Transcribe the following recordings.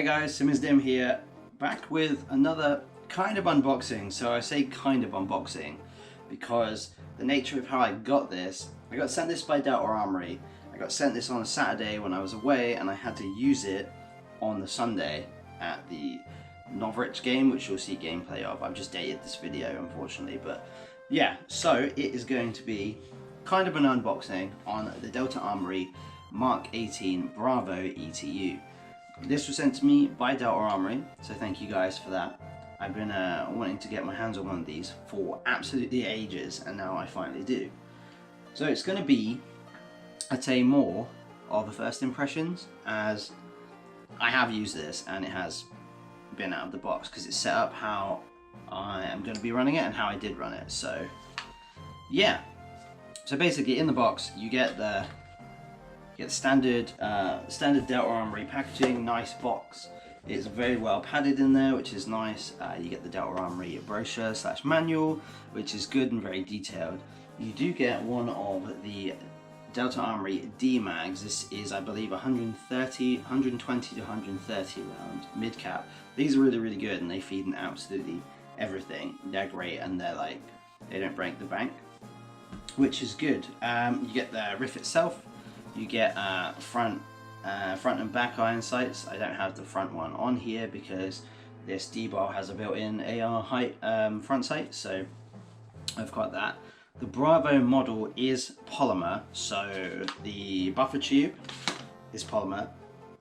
Hey guys, SimmersDim here, back with another kind of unboxing. So I say kind of unboxing because the nature of how I got this, I got sent this by Delta Armory. I got sent this on a Saturday when I was away and I had to use it on the Sunday at the Norwich game, which you'll see gameplay of. I've just dated this video unfortunately, but yeah, so it is going to be kind of an unboxing on the Delta Armory MK18 Bravo ETU. This was sent to me by Delta Armory, so thank you guys for that. I've been wanting to get my hands on one of these for absolutely ages, and now I finally do. So it's going to be, I'd say, more of a first impressions, as I have used this and it has been out of the box because it's set up how I am going to be running it and how I did run it. So yeah, so basically in the box you get the standard Delta Armory packaging, nice box. It's very well padded in there, which is nice. You get the Delta Armory brochure / manual, which is good and very detailed. You do get one of the Delta Armory D mags. This is, I believe, 120 to 130 round mid cap. These are really good and they feed in absolutely everything. They're great and they're like, they don't break the bank, which is good. You get the riff itself. You get front and back iron sights. I don't have the front one on here because this D-bar has a built-in AR height front sight, so I've got that. The Bravo model is polymer, so the buffer tube is polymer.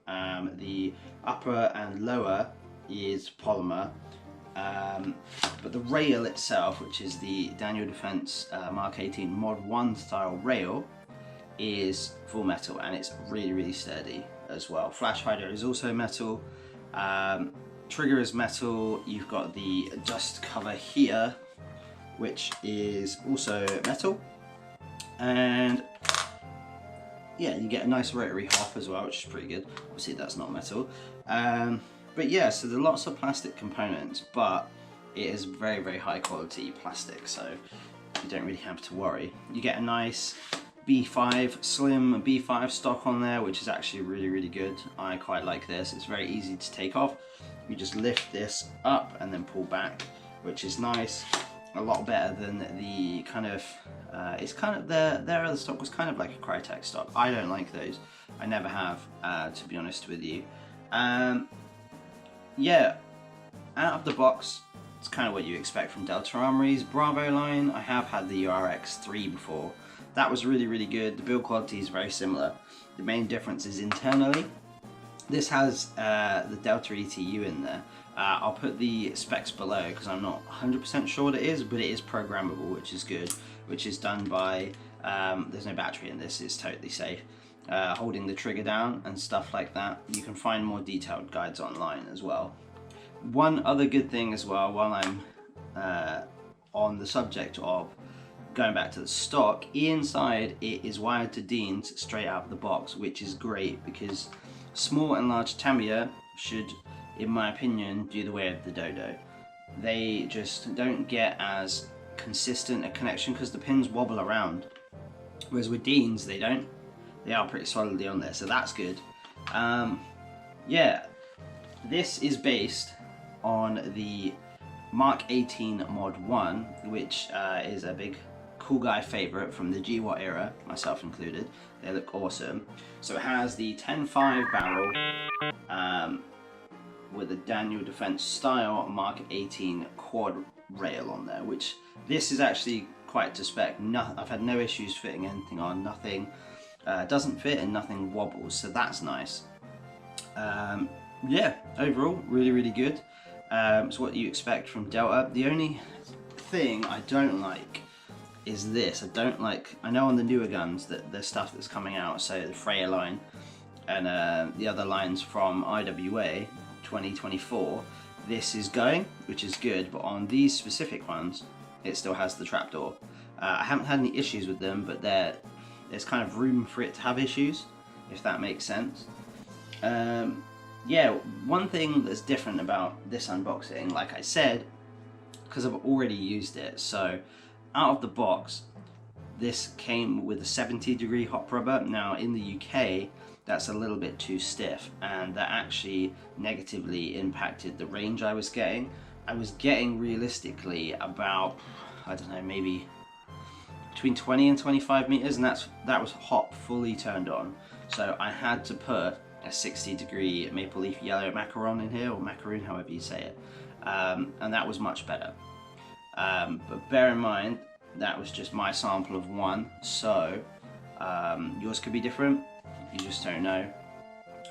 The upper and lower is polymer, but the rail itself, which is the Daniel Defense MK18 Mod 1 style rail, is full metal and it's really sturdy as well. Flash hider is also metal, trigger is metal. You've got the dust cover here, which is also metal, and yeah, you get a nice rotary hop as well, which is pretty good. Obviously that's not metal, but yeah, so there are lots of plastic components, but it is very high quality plastic, so you don't really have to worry. You get a nice B5, slim B5 stock on there, which is actually really good. I quite like this. It's very easy to take off. You just lift this up and then pull back, which is nice. A lot better than the kind of, it's kind of, their other stock was kind of like a Crytek stock. I don't like those. I never have, to be honest with you. Yeah, out of the box, it's kind of what you expect from Delta Armory's Bravo line. I have had the URX3 before. That was really good. The build quality is very similar. The main difference is internally. This has the Delta ETU in there. I'll put the specs below because I'm not 100% sure what it is, but it is programmable, which is good, which is done by, there's no battery in this, it's totally safe. Holding the trigger down and stuff like that. You can find more detailed guides online as well. One other good thing as well, while I'm on the subject of going back to the stock, inside it is wired to Dean's straight out of the box, which is great because small and large Tamiya should, in my opinion, do the way of the Dodo. They just don't get as consistent a connection because the pins wobble around, whereas with Dean's they don't. They are pretty solidly on there, so that's good. Yeah, this is based on the MK18 Mod 1, which is a big cool guy favorite from the GWAT era, myself included. They look awesome. So it has the 10.5 barrel with a Daniel Defense style MK18 quad rail on there, which this is actually quite to spec. I've had no issues fitting anything on, nothing doesn't fit and nothing wobbles, so that's nice. Yeah, overall really good. It's what you expect from Delta. The only thing I don't like is this. I don't like, I know on the newer guns that there's stuff that's coming out, so the Freya line and the other lines from IWA 2024, this is going, which is good, but on these specific ones it still has the trapdoor. I haven't had any issues with them, but there's kind of room for it to have issues, if that makes sense. Yeah, one thing that's different about this unboxing, like I said, because I've already used it, so out of the box this came with a 70-degree hot rubber. Now in the UK that's a little bit too stiff, and that actually negatively impacted the range I was getting. I was getting realistically about, I don't know, maybe between 20 and 25 meters, and that was hot, fully turned on. So I had to put a 60-degree maple leaf yellow macaron in here, or macaroon, however you say it, and that was much better. But bear in mind, that was just my sample of one, so yours could be different. You just don't know.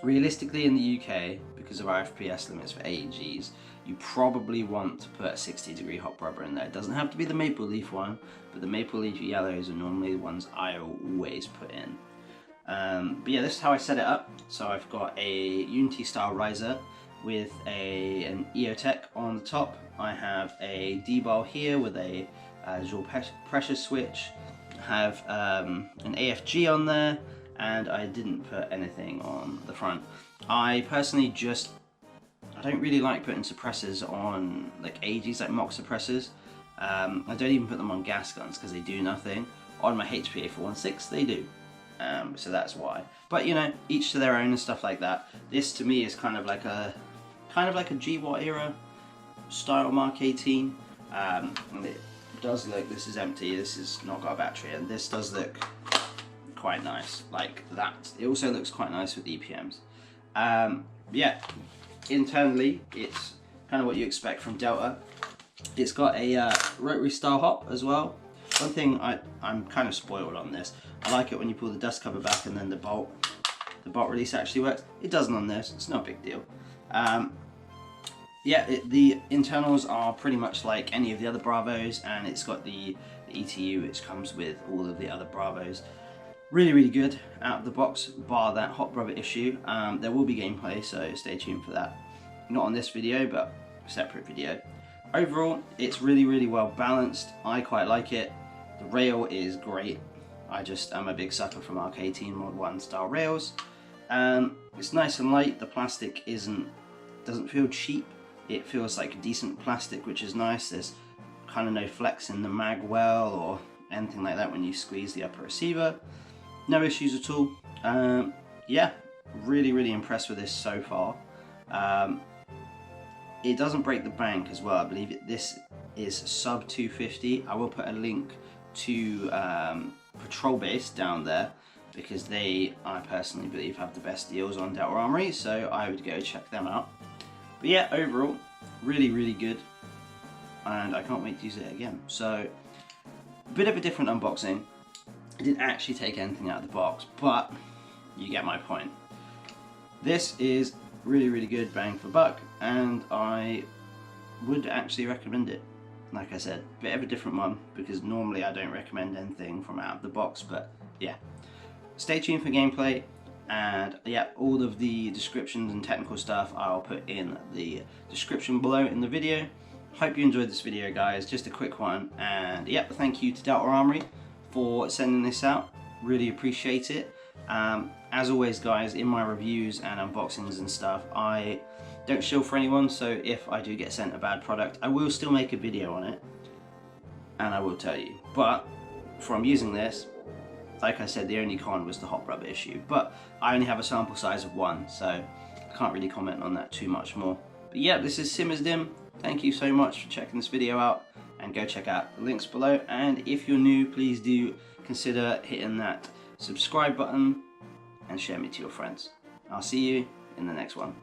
Realistically, in the UK, because of our FPS limits for AEGs, you probably want to put a 60-degree hot rubber in there. It doesn't have to be the maple leaf one, but the maple leaf yellows are normally the ones I always put in. But yeah, this is how I set it up. So I've got a Unity style riser with an EOTech on the top. I have a D-bar here with a dual pressure switch. I have an AFG on there, and I didn't put anything on the front. I personally I don't really like putting suppressors on like AGs, like mock suppressors. I don't even put them on gas guns because they do nothing. On my HPA 416 they do. So that's why. But you know, each to their own and stuff like that. This to me is kind of like a GWAT era style Mark 18. And it does look, this is empty, this has not got a battery, and this does look quite nice like that. It also looks quite nice with EPMs. Yeah, internally it's kind of what you expect from Delta. It's got a rotary style hop as well. One thing I'm kind of spoiled on this. I like it when you pull the dust cover back and then the bolt release actually works. It doesn't on this. It's no big deal. Yeah, the internals are pretty much like any of the other Bravos, and it's got the ETU which comes with all of the other Bravos. Really, really good out of the box, bar that hot rubber issue. There will be gameplay, so stay tuned for that. Not on this video, but a separate video. Overall, it's really, really well balanced. I quite like it. The rail is great. I'm a big sucker for Mark 18 Mod 1 style rails. It's nice and light. The plastic doesn't feel cheap. It feels like decent plastic, which is nice. There's kind of no flex in the mag well or anything like that when you squeeze the upper receiver. No issues at all. Yeah, really, really impressed with this so far. It doesn't break the bank as well. I believe this is sub 250. I will put a link to Patrol Base down there because I personally believe, have the best deals on Delta Armory, so I would go check them out. But yeah, overall, really, really good, and I can't wait to use it again. So, a bit of a different unboxing. I didn't actually take anything out of the box, but you get my point. This is really, really good bang for buck, and I would actually recommend it. Like I said, bit of a different one, because normally I don't recommend anything from out of the box, but yeah. Stay tuned for gameplay, and yeah, all of the descriptions and technical stuff I'll put in the description below in the video. Hope you enjoyed this video, guys. Just a quick one, and yeah, thank you to Delta Armory for sending this out. Really appreciate it. As always, guys, in my reviews and unboxings and stuff, I don't shill for anyone, so if I do get sent a bad product, I will still make a video on it, and I will tell you. But from using this, like I said, the only con was the hot rubber issue, but I only have a sample size of one, so I can't really comment on that too much more. But yeah, this is SimmersDim. Thank you so much for checking this video out, and go check out the links below. And if you're new, please do consider hitting that subscribe button and share me to your friends. I'll see you in the next one.